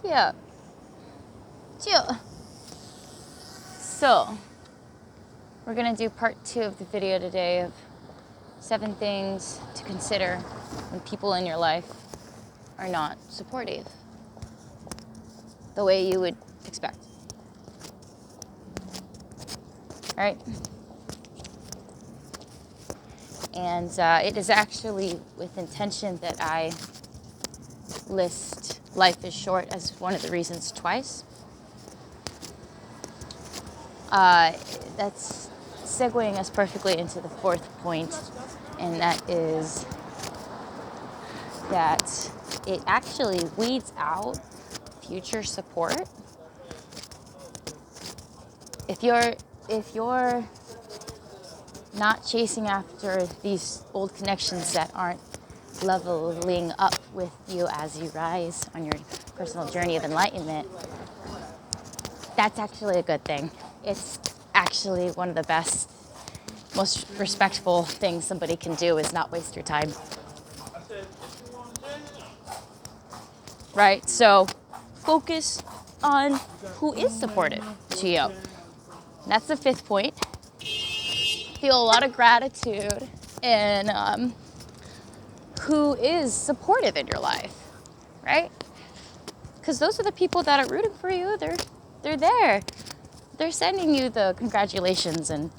Yeah. Chill. So, we're gonna do part 2 of the video today of 7 things to consider when people in your life are not supportive the way you would expect. All right? And it is actually with intention that I list life is short as one of the reasons twice. That's segueing us perfectly into the 4th point, and that is that it actually weeds out future support. If you're not chasing after these old connections that aren't leveling up with you as you rise on your personal journey of enlightenment, that's actually a good thing. It's actually one of the best, most respectful things somebody can do is not waste your time. Right? So focus on who is supportive to you. That's the 5th point. Feel a lot of gratitude in who is supportive in your life, right? Because those are the people that are rooting for you. They're there. They're sending you the congratulations and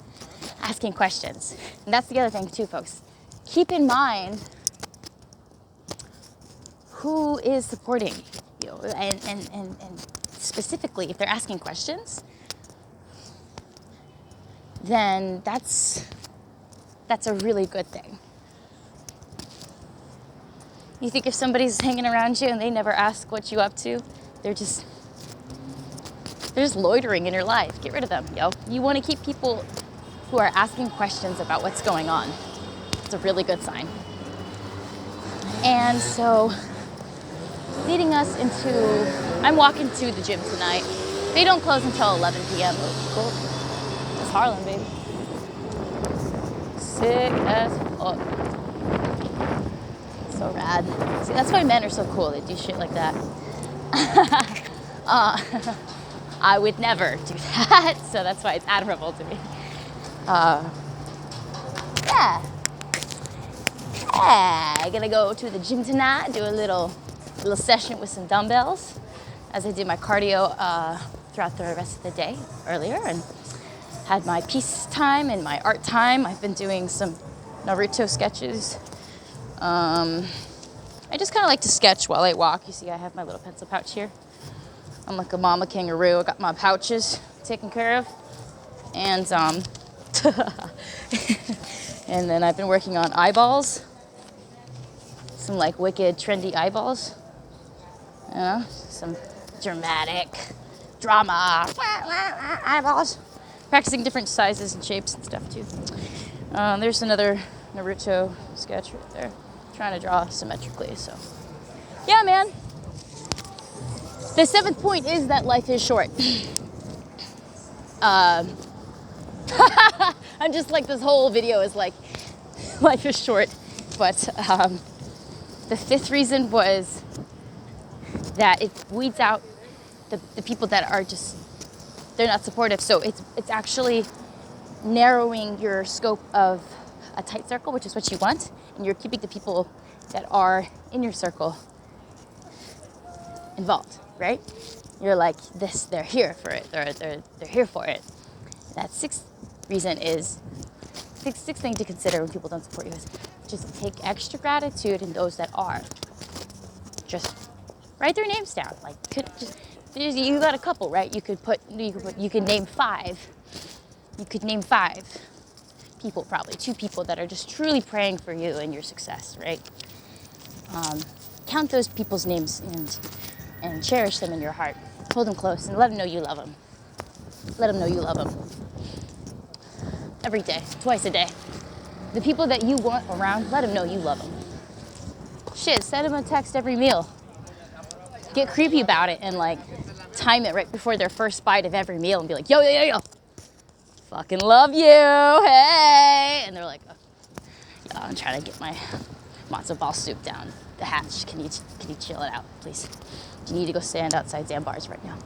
asking questions. And that's the other thing too, folks. Keep in mind who is supporting you, and specifically if they're asking questions, then that's a really good thing. You think if somebody's hanging around you and they never ask what you up to, they're just loitering in your life. Get rid of them, yo. You want to keep people who are asking questions about what's going on. It's a really good sign. And so, leading us into, I'm walking to the gym tonight. They don't close until 11 p.m. Cool. It's Harlem, baby. Sick as fuck. So rad. See, that's why men are so cool. They do shit like that. I would never do that, so that's why it's admirable to me. Yeah, I'm gonna go to the gym tonight, do a little session with some dumbbells as I did my cardio throughout the rest of the day earlier, and had my peace time and my art time. I've been doing some Naruto sketches. I just kind of like to sketch while I walk. You see, I have my little pencil pouch here. I'm like a mama kangaroo. I got my pouches taken care of. And and then I've been working on eyeballs. Some like wicked trendy eyeballs. You know, some dramatic drama eyeballs. Practicing different sizes and shapes and stuff too. There's another Naruto sketch right there. Trying to draw symmetrically, so. Yeah, man. The 7th point is that life is short. I'm just like, this whole video is like, life is short. But the 5th reason was that it weeds out the people that are just, they're not supportive. So it's actually narrowing your scope of a tight circle, which is what you want, and you're keeping the people that are in your circle involved, right? You're like this, they're here for it, they're here for it. That 6th reason is, 6th thing to consider when people don't support you is just take extra gratitude in those that are. Just write their names down. Like, you got a couple, right? You could name 5. You could name 5 people, probably 2 people that are just truly praying for you and your success, right? Count those people's names and cherish them in your heart. Hold them close and let them know you love them. Let them know you love them. Every day, twice a day. The people that you want around, let them know you love them. Shit, send them a text every meal. Get creepy about it and like time it right before their first bite of every meal and be like, yo. Fucking love you, hey! And they're like, oh, yeah, I'm trying to get my matzo ball soup down. the hatch. Can you chill it out, please? You need to go stand outside Zambar's right now.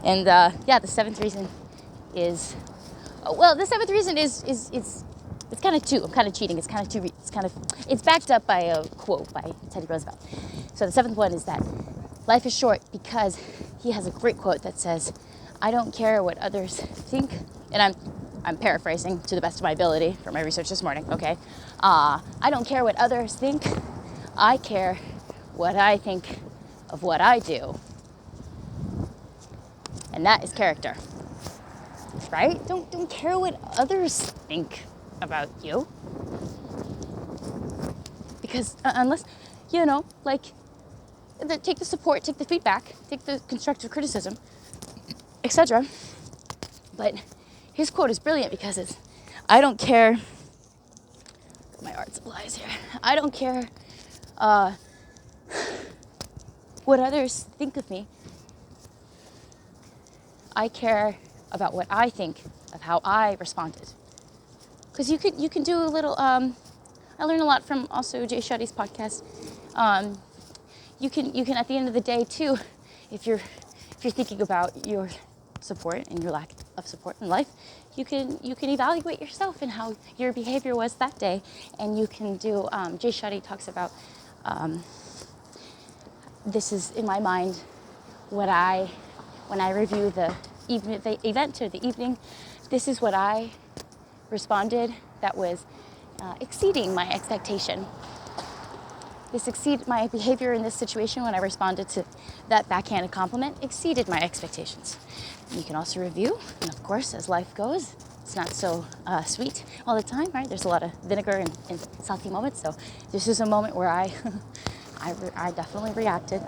And the seventh reason is, the seventh reason is it's kind of two. I'm kind of cheating. It's backed up by a quote by Teddy Roosevelt. So the seventh one is that life is short because he has a great quote that says, "I don't care what others think," and I'm paraphrasing to the best of my ability from my research this morning. Okay, I don't care what others think. I care what I think of what I do, and that is character. Right? Don't care what others think about you. Because unless, take the support, take the feedback, take the constructive criticism, etc. But his quote is brilliant because it's, I don't care, my art supplies here, I don't care what others think of me. I care about what I think of how I responded. Because you can do a little, I learned a lot from also Jay Shetty's podcast. You can at the end of the day too, if you're thinking about your support and your lack of support in life, you can evaluate yourself and how your behavior was that day, and you can do. Jay Shetty talks about this is in my mind when I review the event or the evening. This is what I responded that was exceeding my expectation. My behavior in this situation when I responded to that backhanded compliment exceeded my expectations. You can also review, and of course, as life goes, it's not so sweet all the time, right? There's a lot of vinegar and salty moments. So this is a moment where I definitely reacted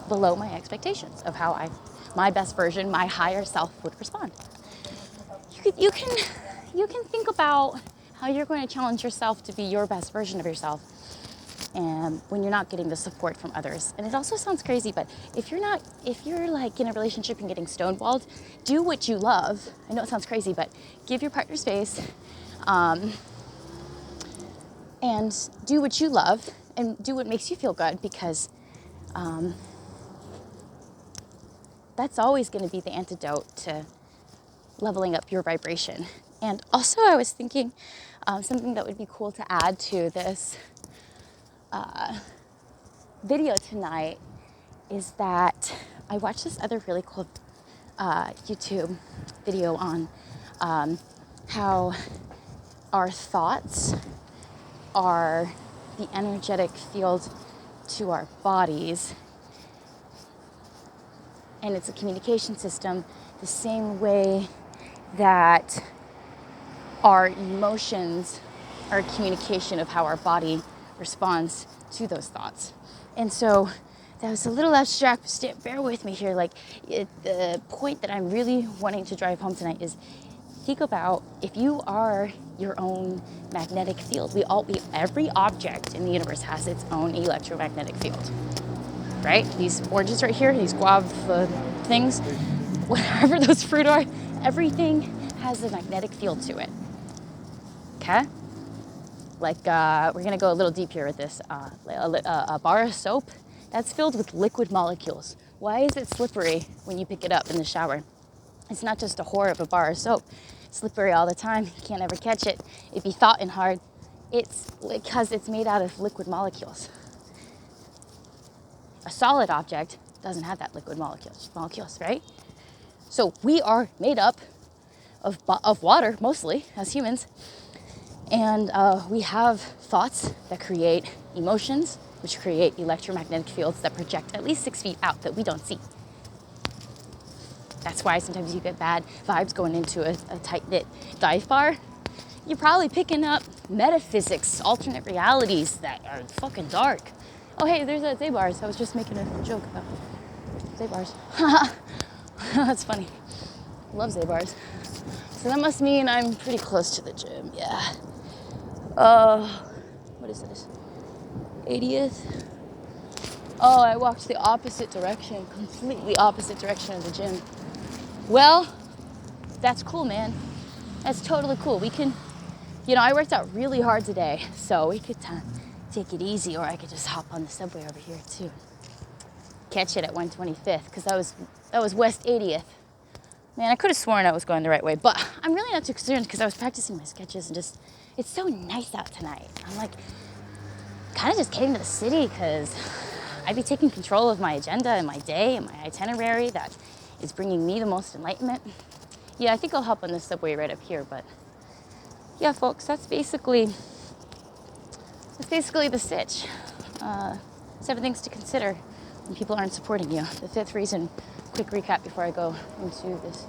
below my expectations of how my best version, my higher self would respond. You can think about how you're going to challenge yourself to be your best version of yourself, and when you're not getting the support from others. And it also sounds crazy, but if you're like in a relationship and getting stonewalled, do what you love. I know it sounds crazy, but give your partner space, and do what you love and do what makes you feel good, because that's always going to be the antidote to leveling up your vibration. And also I was thinking something that would be cool to add to this video tonight is that I watched this other really cool YouTube video on how our thoughts are the energetic field to our bodies, and it's a communication system the same way that our emotions are a communication of how our body responds to those thoughts. And so that was a little abstract, but bear with me here. The point that I'm really wanting to drive home tonight is think about if you are your own magnetic field. Every object in the universe has its own electromagnetic field, right? These oranges right here, these guava things, whatever those fruit are, everything has a magnetic field to it. Okay? We're gonna go a little deep here with this. A bar of soap, that's filled with liquid molecules. Why is it slippery when you pick it up in the shower? It's not just a whore of a bar of soap. It's slippery all the time. You can't ever catch it. It'd be thought and hard. It's because it's made out of liquid molecules. A solid object doesn't have that liquid molecules, right? So we are made up of water, mostly, as humans. And we have thoughts that create emotions, which create electromagnetic fields that project at least 6 feet out that we don't see. That's why sometimes you get bad vibes going into a tight-knit dive bar. You're probably picking up metaphysics, alternate realities that are fucking dark. Oh, hey, there's that Zabar's. I was just making a joke about Zabar's. That's funny. Love Zabar's. So that must mean I'm pretty close to the gym, yeah. What is this? 80th? Oh, I walked the opposite direction, completely opposite direction of the gym. Well, that's cool, man. That's totally cool. We can you know, I worked out really hard today, so we could take it easy, or I could just hop on the subway over here too. Catch it at 125th, because that was West 80th. Man, I could have sworn I was going the right way, but I'm really not too concerned because I was practicing my sketches and just, it's so nice out tonight. I'm like, kind of just came to the city because I'd be taking control of my agenda and my day and my itinerary that is bringing me the most enlightenment. Yeah, I think I'll hop on the subway right up here, but yeah, folks, that's basically the sitch. 7 things to consider when people aren't supporting you. The 5th reason, quick recap before I go into this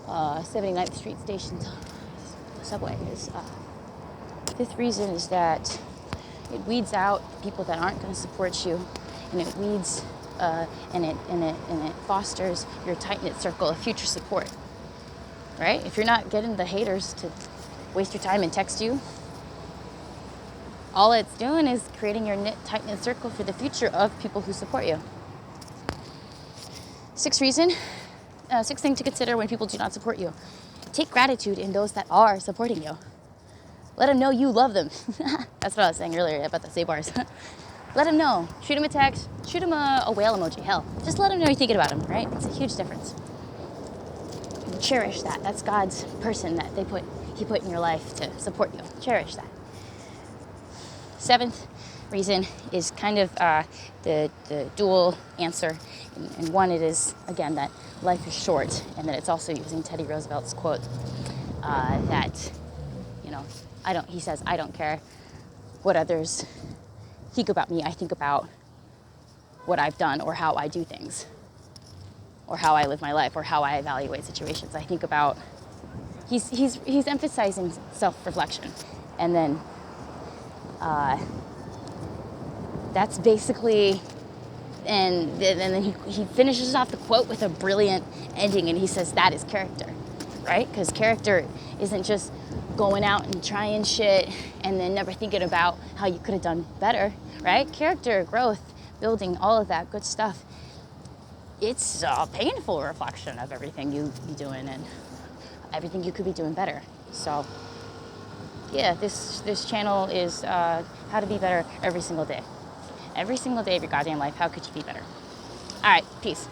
79th Street station subway, is 5th reason is that it weeds out people that aren't going to support you, and it weeds and it fosters your tight-knit circle of future support. Right? If you're not getting the haters to waste your time and text you, all it's doing is creating your tight-knit circle for the future of people who support you. 6th reason, 6th thing to consider when people do not support you. Take gratitude in those that are supporting you. Let them know you love them. That's what I was saying earlier about the say bars. Let them know. Shoot them a text. Shoot them a whale emoji. Hell, just let them know you're thinking about them, right? It's a huge difference. Cherish that. That's God's person that He put in your life to support you. Cherish that. 7th reason is kind of the dual answer. And one, it is, again, that life is short, and that it's also using Teddy Roosevelt's quote that, you know, he says, I don't care what others think about me. I think about what I've done or how I do things, or how I live my life, or how I evaluate situations. I think about, he's emphasizing self-reflection. And then that's basically, and then he finishes off the quote with a brilliant ending, and he says that is character, right? Because character isn't just going out and trying shit and then never thinking about how you could have done better, right? Character, growth, building, all of that good stuff. It's a painful reflection of everything you be doing and everything you could be doing better. So yeah, this channel is how to be better every single day. Every single day of your goddamn life, how could you be better? All right, peace.